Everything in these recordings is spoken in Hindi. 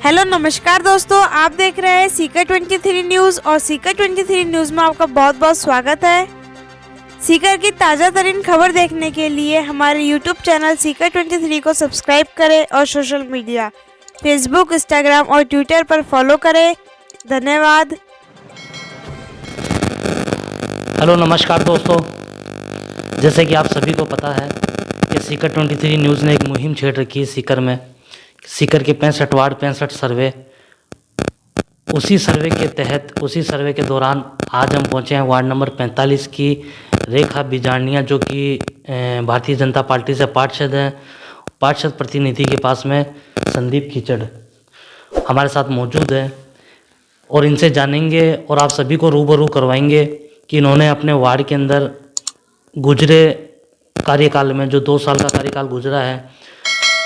हेलो नमस्कार दोस्तों, आप देख रहे हैं सीकर 23 न्यूज़ और सीकर 23 न्यूज़ में आपका बहुत बहुत स्वागत है। सीकर की ताज़ा तरीन खबर देखने के लिए हमारे यूट्यूब चैनल सीकर 23 को सब्सक्राइब करें और सोशल मीडिया फेसबुक, इंस्टाग्राम और ट्विटर पर फॉलो करें। धन्यवाद। हेलो नमस्कार दोस्तों, जैसे कि आप सभी को पता है कि सीकर 23 न्यूज़ ने एक मुहिम छेड़ रखी है सीकर में। सीकर के 65 वार्ड 65 सर्वे, उसी सर्वे के तहत उसी सर्वे के दौरान आज हम पहुंचे हैं वार्ड नंबर 45 की रेखा बिजानिया, जो कि भारतीय जनता पार्टी से पार्षद हैं, पार्षद प्रतिनिधि के पास में संदीप कीचड़ हमारे साथ मौजूद है और इनसे जानेंगे और आप सभी को रूबरू करवाएंगे कि इन्होंने अपने वार्ड के अंदर गुजरे कार्यकाल में, जो 2 साल का कार्यकाल गुजरा है,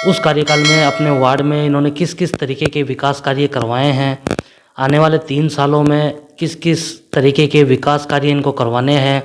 उस कार्यकाल में अपने वार्ड में इन्होंने किस किस तरीके के विकास कार्य करवाए हैं, आने वाले 3 सालों में किस किस तरीके के विकास कार्य इनको करवाने हैं,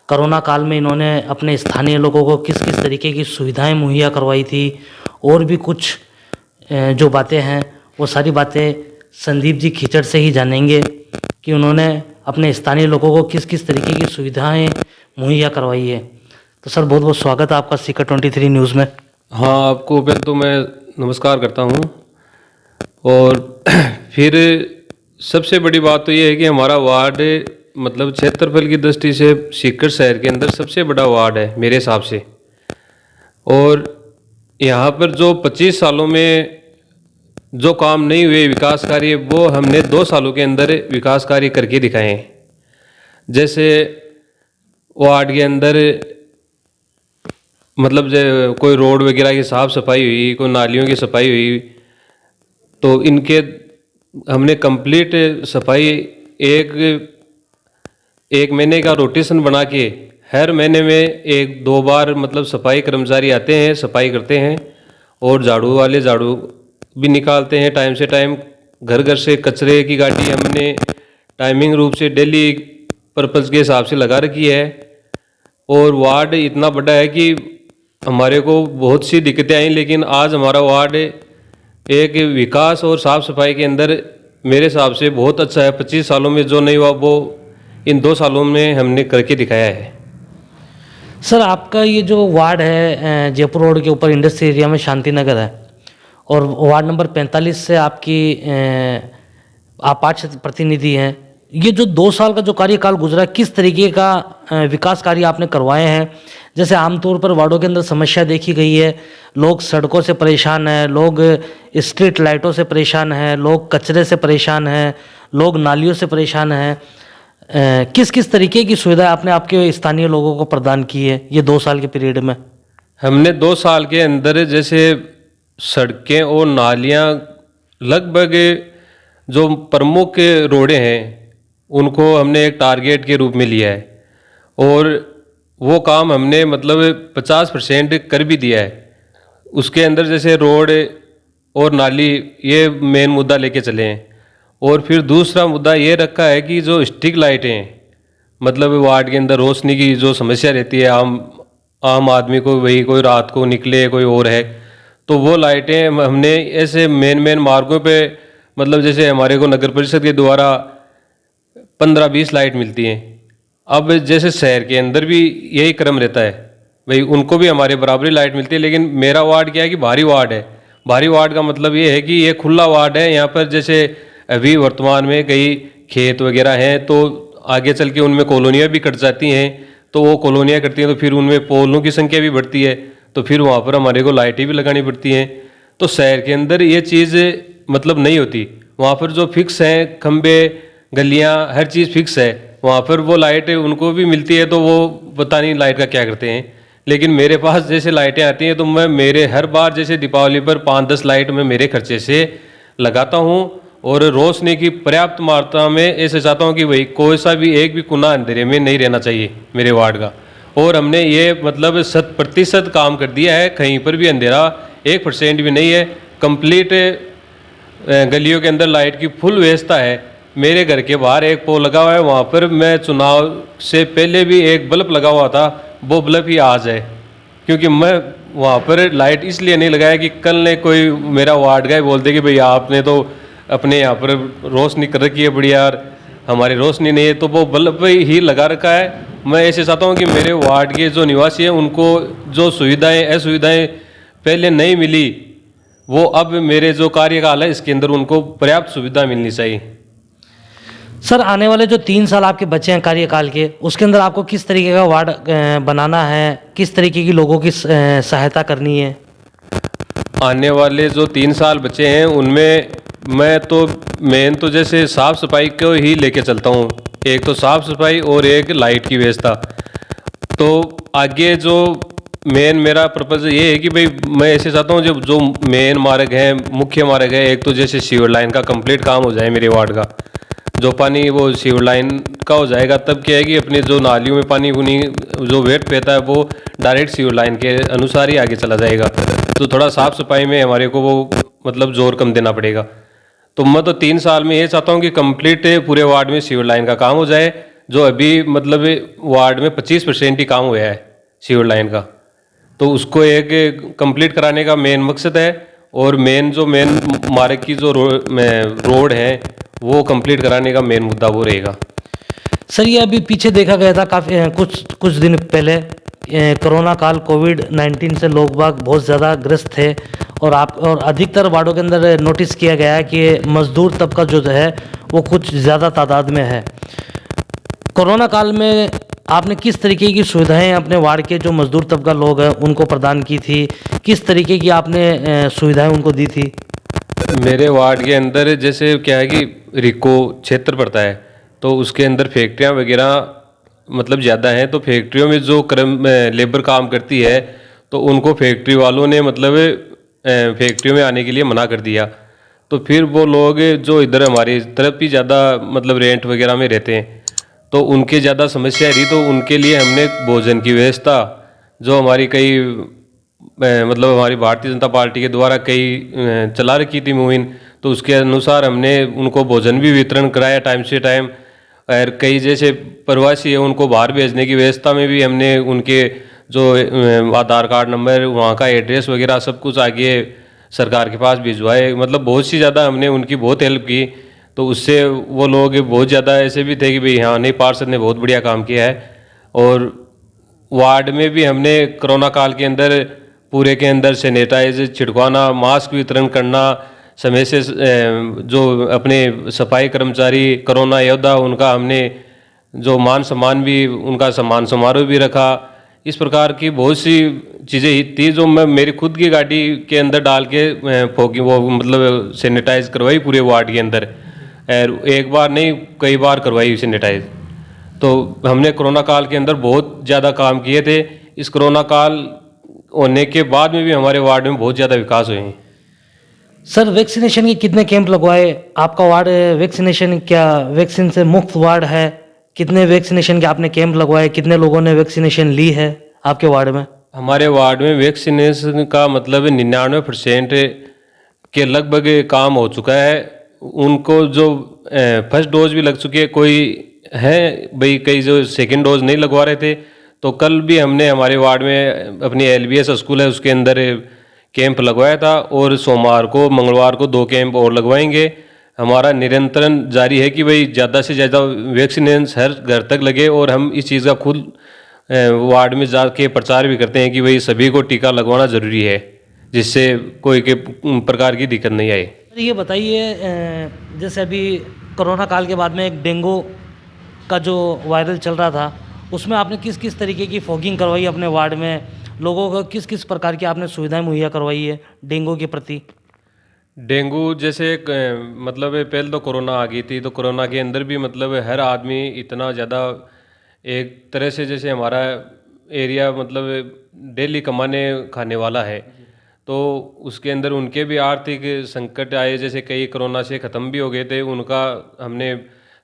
कोरोना काल में इन्होंने अपने स्थानीय लोगों को किस किस तरीके की सुविधाएं मुहैया करवाई थी, और भी कुछ जो बातें हैं वो सारी बातें संदीप जी कीचड़ से ही जानेंगे कि उन्होंने अपने स्थानीय लोगों को किस किस तरीके की सुविधाएं मुहैया करवाई है। तो सर, बहुत बहुत स्वागत है आपका सीकर 23 न्यूज़ में। हाँ, आपको पहले तो मैं नमस्कार करता हूँ। और फिर सबसे बड़ी बात तो ये है कि हमारा वार्ड मतलब क्षेत्रफल की दृष्टि से सीकर शहर के अंदर सबसे बड़ा वार्ड है मेरे हिसाब से। और यहाँ पर जो 25 सालों में जो काम नहीं हुए विकास कार्य, वो हमने 2 सालों के अंदर विकास कार्य करके दिखाए हैं। जैसे वार्ड के अंदर मतलब कोई रोड वगैरह की साफ़ सफाई हुई, कोई नालियों की सफाई हुई, तो इनके हमने कंप्लीट सफाई एक महीने का रोटेशन बना के हर महीने में 1-2 बार मतलब सफाई कर्मचारी आते हैं, सफाई करते हैं, और झाड़ू वाले झाड़ू भी निकालते हैं टाइम से टाइम। घर घर से कचरे की गाड़ी हमने टाइमिंग रूप से डेली पर्पज़ के हिसाब से लगा रखी है। और वार्ड इतना बड़ा है कि हमारे को बहुत सी दिक्कतें आई, लेकिन आज हमारा वार्ड एक विकास और साफ़ सफाई के अंदर मेरे हिसाब से बहुत अच्छा है। 25 सालों में जो नहीं हुआ वो इन 2 सालों में हमने करके दिखाया है। सर, आपका ये जो वार्ड है जयपुर रोड के ऊपर इंडस्ट्री एरिया में शांति नगर है, और वार्ड नंबर 45 से आपकी आप पार्षद प्रतिनिधि हैं। ये जो 2 साल का जो कार्यकाल गुजरा, किस तरीके का विकास कार्य आपने करवाए हैं? जैसे आमतौर पर वार्डों के अंदर समस्या देखी गई है, लोग सड़कों से परेशान हैं, लोग स्ट्रीट लाइटों से परेशान हैं, लोग कचरे से परेशान हैं, लोग नालियों से परेशान हैं। किस किस तरीके की सुविधा आपने आपके स्थानीय लोगों को प्रदान की है ये 2 साल के पीरियड में? हमने 2 साल के अंदर जैसे सड़कें और नालियाँ, लगभग जो प्रमुख रोडें हैं उनको हमने एक टारगेट के रूप में लिया है, और वो काम हमने मतलब 50% कर भी दिया है। उसके अंदर जैसे रोड और नाली ये मेन मुद्दा लेके चले हैं। और फिर दूसरा मुद्दा ये रखा है कि जो स्ट्रीट लाइटें हैं, मतलब वार्ड के अंदर रोशनी की जो समस्या रहती है आम आदमी को, वही कोई रात को निकले कोई और है, तो वो लाइटें हमने ऐसे मेन मार्गों पे, मतलब जैसे हमारे को नगर परिषद के द्वारा 15-20 लाइट मिलती हैं। अब जैसे शहर के अंदर भी यही क्रम रहता है, भाई उनको भी हमारे बराबरी लाइट मिलती है। लेकिन मेरा वार्ड क्या है कि भारी वार्ड है। भारी वार्ड का मतलब ये है कि ये खुला वार्ड है। यहाँ पर जैसे अभी वर्तमान में कई खेत वगैरह हैं, तो आगे चल के उनमें कॉलोनियाँ भी कट जाती हैं, तो वो कॉलोनियाँ कटती हैं तो फिर उनमें पोलों की संख्या भी बढ़ती है, तो फिर वहाँ पर हमारे को लाइटें भी लगानी पड़ती हैं। तो शहर के अंदर ये चीज़ मतलब नहीं होती। वहाँ पर जो फिक्स हैं खंबे, गलियाँ, हर चीज़ फिक्स है। वहाँ पर वो लाइट उनको भी मिलती है, तो वो पता नहीं लाइट का क्या करते हैं। लेकिन मेरे पास जैसे लाइटें आती हैं तो मैं मेरे हर बार जैसे दीपावली पर 5-10 लाइट मैं मेरे खर्चे से लगाता हूँ, और रोशनी की पर्याप्त मात्रा में ऐसे चाहता हूँ कि भाई कोई सा भी एक भी कोना अंधेरे में नहीं रहना चाहिए मेरे वार्ड का। और हमने ये मतलब 100% काम कर दिया है, कहीं पर भी अंधेरा 1% भी नहीं है। कंप्लीट गलियों के अंदर लाइट की फुल व्यवस्था है। मेरे घर के बाहर एक पोल लगा हुआ है, वहाँ पर मैं चुनाव से पहले भी एक बल्ब लगा हुआ था, वो बल्ब ही आज है, क्योंकि मैं वहाँ पर लाइट इसलिए नहीं लगाया कि कल ने कोई मेरा वार्ड का बोलते कि भाई आपने तो अपने यहाँ पर रोशनी कर रखी है बढ़िया, और हमारी रोशनी नहीं है, तो वो बल्ब ही लगा रखा है। मैं ऐसे चाहता हूँ कि मेरे वार्ड के जो निवासी हैं उनको जो सुविधाएं असुविधाएं पहले नहीं मिली, वो अब मेरे जो कार्यकाल है इसके अंदर उनको पर्याप्त सुविधा मिलनी चाहिए। सर, आने वाले जो 3 साल आपके बचे हैं कार्यकाल के, उसके अंदर आपको किस तरीके का वार्ड बनाना है, किस तरीके की लोगों की सहायता करनी है? आने वाले जो 3 साल बचे हैं उनमें मैं तो मेन तो जैसे साफ़ सफाई को ही लेके चलता हूँ। एक तो साफ़ सफाई और एक लाइट की व्यवस्था। तो आगे जो मेन मेरा पर्पज़ ये है कि भाई मैं ऐसे चाहता हूँ जो मेन मार्ग है, मुख्य मार्ग है, एक तो जैसे सीवर लाइन का कंप्लीट काम हो जाए मेरे वार्ड का। जो पानी वो सीवर लाइन का हो जाएगा तब क्या है कि अपने जो नालियों में पानी उनी जो वेट रहता है वो डायरेक्ट सीवर लाइन के अनुसार ही आगे चला जाएगा। तो थोड़ा साफ़ सफाई में हमारे को वो मतलब जोर कम देना पड़ेगा। तो मैं तो 3 साल में ये चाहता हूँ कि कंप्लीट पूरे वार्ड में सीवर लाइन का काम हो जाए। जो अभी मतलब वार्ड में 25% ही काम हुआ है सीवर लाइन का, तो उसको एक कंप्लीट कराने का मेन मकसद है। और मेन मार्ग की जो रोड है वो कंप्लीट कराने का मेन मुद्दा वो रहेगा। सर, ये अभी पीछे देखा गया था काफ़ी कुछ दिन पहले कोरोना काल कोविड-19 से लोग बाग बहुत ज़्यादा ग्रस्त थे, और अधिकतर वार्डों के अंदर नोटिस किया गया है कि मजदूर तबका जो है वो कुछ ज़्यादा तादाद में है। कोरोना काल में आपने किस तरीके की सुविधाएं अपने वार्ड के जो मजदूर तबका लोग हैं उनको प्रदान की थी? किस तरीके की आपने सुविधाएं उनको दी थी? मेरे वार्ड के अंदर जैसे क्या है कि रिको क्षेत्र पड़ता है, तो उसके अंदर फैक्ट्रियां वगैरह मतलब ज़्यादा हैं। तो फैक्ट्रियों में जो लेबर काम करती है तो उनको फैक्ट्री वालों ने मतलब फैक्ट्रियों में आने के लिए मना कर दिया। तो फिर वो लोग जो इधर हमारी तरफ ही ज़्यादा मतलब रेंट वगैरह में रहते हैं तो उनके ज़्यादा समस्या रही। तो उनके लिए हमने भोजन की व्यवस्था जो हमारी कई मतलब हमारी भारतीय जनता पार्टी के द्वारा कई चला रखी थी मुहिम, तो उसके अनुसार हमने उनको भोजन भी वितरण कराया टाइम से टाइम। और कई जैसे प्रवासी है उनको बाहर भेजने की व्यवस्था में भी हमने उनके जो आधार कार्ड नंबर, वहाँ का एड्रेस वगैरह सब कुछ आगे सरकार के पास भिजवाए। मतलब बहुत सी ज़्यादा हमने उनकी बहुत हेल्प की। तो उससे वो लोग बहुत ज़्यादा ऐसे भी थे कि भाई हाँ नहीं, पार्षद ने बहुत बढ़िया काम किया है। और वार्ड में भी हमने कोरोना काल के अंदर पूरे के अंदर सैनिटाइजर छिड़कवाना, मास्क वितरण करना, समय से जो अपने सफाई कर्मचारी कोरोना योद्धा उनका हमने जो मान सम्मान भी, उनका सम्मान समारोह भी रखा। इस प्रकार की बहुत सी चीज़ें ही थी जो मैं मेरी खुद की गाड़ी के अंदर डाल के फोगी वो मतलब सैनिटाइज करवाई पूरे वार्ड के अंदर। और एक बार नहीं कई बार करवाई सैनिटाइज। तो हमने कोरोना काल के अंदर बहुत ज़्यादा काम किए थे। इस कोरोना काल होने के बाद में भी हमारे वार्ड में बहुत ज़्यादा विकास हुए हैं। सर, वैक्सीनेशन के कितने कैंप लगवाए? आपका वार्ड वैक्सीनेशन क्या वैक्सीन से मुक्त वार्ड है? कितने वैक्सीनेशन के आपने कैंप लगवाए? कितने लोगों ने वैक्सीनेशन ली है आपके वार्ड में? हमारे वार्ड में वैक्सीनेशन का मतलब 99% के लगभग काम हो चुका है। उनको जो फर्स्ट डोज भी लग चुकी है, कोई है भाई कई जो सेकंड डोज नहीं लगवा रहे थे। तो कल भी हमने हमारे वार्ड में अपनी LBS स्कूल है उसके अंदर कैंप लगवाया था, और सोमवार को मंगलवार को 2 कैंप और लगवाएंगे। हमारा निरंतरण जारी है कि भाई ज़्यादा से ज़्यादा वैक्सीनेशन हर घर तक लगे। और हम इस चीज़ का खुद वार्ड में जाके प्रचार भी करते हैं कि भाई सभी को टीका लगवाना ज़रूरी है, जिससे कोई के प्रकार की दिक्कत नहीं आए। ये बताइए, जैसे अभी कोरोना काल के बाद में एक डेंगू का जो वायरल चल रहा था, उसमें आपने किस किस तरीके की फॉगिंग करवाई अपने वार्ड में? लोगों को किस किस प्रकार की आपने सुविधाएं मुहैया करवाई है डेंगू के प्रति? डेंगू जैसे मतलब पहले तो कोरोना आ गई थी, तो कोरोना के अंदर भी मतलब हर आदमी इतना ज़्यादा एक तरह से जैसे हमारा एरिया मतलब डेली कमाने खाने वाला है, तो उसके अंदर उनके भी आर्थिक संकट आए। जैसे कई कोरोना से ख़त्म भी हो गए थे, उनका हमने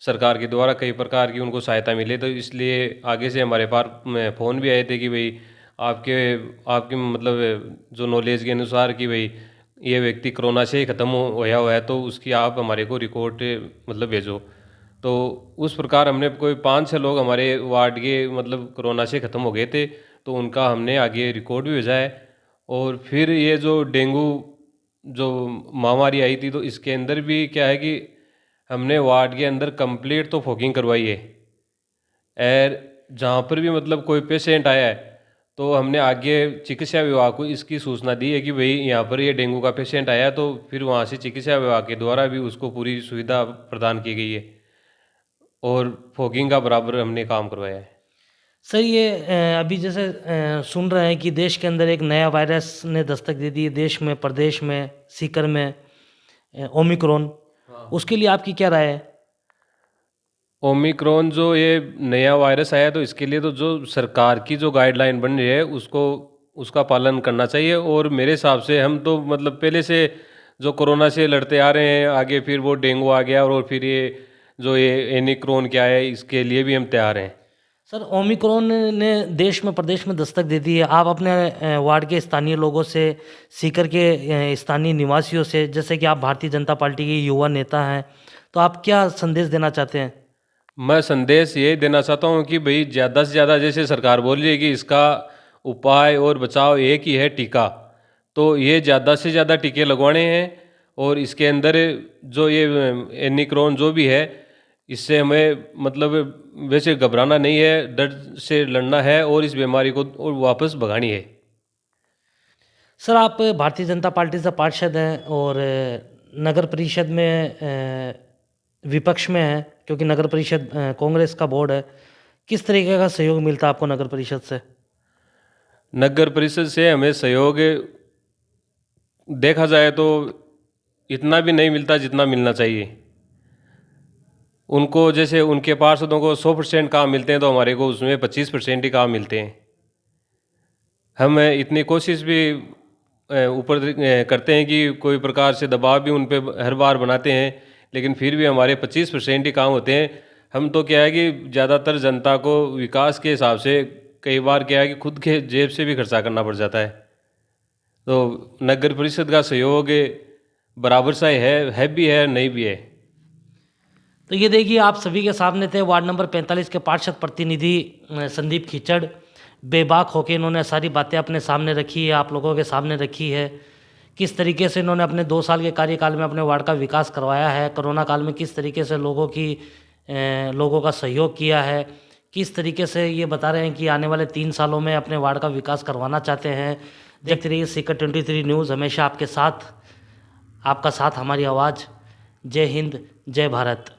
सरकार के द्वारा कई प्रकार की उनको सहायता मिले। तो इसलिए आगे से हमारे पास फ़ोन भी आए थे कि भाई आपके मतलब जो नॉलेज के अनुसार कि भाई ये व्यक्ति कोरोना से ही ख़त्म होया हुआ है, तो उसकी आप हमारे को रिकॉर्ड मतलब भेजो। तो उस प्रकार हमने कोई 5-6 लोग हमारे वार्ड के मतलब कोरोना से ख़त्म हो गए थे, तो उनका हमने आगे रिकॉर्ड भी भेजा है। और फिर ये जो डेंगू जो महामारी आई थी, तो इसके अंदर भी क्या है कि हमने वार्ड के अंदर कंप्लीट तो फॉगिंग करवाई है। और जहाँ पर भी मतलब कोई पेशेंट आया है तो हमने आगे चिकित्सा विभाग को इसकी सूचना दी है कि भाई यहाँ पर ये डेंगू का पेशेंट आया है, तो फिर वहाँ से चिकित्सा विभाग के द्वारा भी उसको पूरी सुविधा प्रदान की गई है और फॉगिंग का बराबर हमने काम करवाया है। सर ये अभी जैसे सुन रहे हैं कि देश के अंदर एक नया वायरस ने दस्तक दे दी है, देश में, प्रदेश में, सीकर में, ओमिक्रॉन। उसके लिए आपकी क्या राय है? ओमिक्रॉन जो ये नया वायरस आया है, तो इसके लिए तो जो सरकार की जो गाइडलाइन बन रही है उसका पालन करना चाहिए। और मेरे हिसाब से हम तो मतलब पहले से जो कोरोना से लड़ते आ रहे हैं, आगे फिर वो डेंगू आ गया और फिर ये एनिक्रॉन क्या है, इसके लिए भी हम तैयार हैं। सर ओमिक्रॉन ने देश में, प्रदेश में दस्तक दे दी है। आप अपने वार्ड के स्थानीय लोगों से, सीकर के स्थानीय निवासियों से, जैसे कि आप भारतीय जनता पार्टी के युवा नेता हैं, तो आप क्या संदेश देना चाहते हैं? मैं संदेश ये देना चाहता हूँ कि भाई ज़्यादा से ज़्यादा, जैसे सरकार बोल रही है कि इसका उपाय और बचाव एक ही है, टीका, तो ये ज़्यादा से ज़्यादा टीके लगवाने हैं। और इसके अंदर जो ये एनिक्रॉन जो भी है, इससे हमें मतलब वैसे घबराना नहीं है, डर से लड़ना है और इस बीमारी को और वापस भगानी है। सर आप भारतीय जनता पार्टी से पार्षद हैं और नगर परिषद में विपक्ष में हैं, क्योंकि नगर परिषद कांग्रेस का बोर्ड है। किस तरीके का सहयोग मिलता है आपको नगर परिषद से? नगर परिषद से हमें सहयोग देखा जाए तो इतना भी नहीं मिलता जितना मिलना चाहिए। उनको जैसे उनके पार्षदों को 100% काम मिलते हैं, तो हमारे को उसमें 25% ही काम मिलते हैं। हम इतनी कोशिश भी ऊपर करते हैं कि कोई प्रकार से दबाव भी उन पे हर बार बनाते हैं, लेकिन फिर भी हमारे 25% ही काम होते हैं। हम तो क्या है कि ज़्यादातर जनता को विकास के हिसाब से कई बार क्या है कि खुद के जेब से भी खर्चा करना पड़ जाता है। तो नगर परिषद का सहयोग बराबर सा है भी है, नहीं भी है। तो ये देखिए, आप सभी के सामने थे वार्ड नंबर 45 के पार्षद प्रतिनिधि संदीप खिचड़। बेबाक होकर इन्होंने सारी बातें अपने सामने रखी है, आप लोगों के सामने रखी है। किस तरीके से इन्होंने अपने 2 साल के कार्यकाल में अपने वार्ड का विकास करवाया है, कोरोना काल में किस तरीके से लोगों का सहयोग किया है, किस तरीके से ये बता रहे हैं कि आने वाले 3 सालों में अपने वार्ड का विकास करवाना चाहते हैं। देखते रहिए सीकर 23 न्यूज़, हमेशा आपके साथ, आपका साथ हमारी आवाज़। जय हिंद, जय भारत।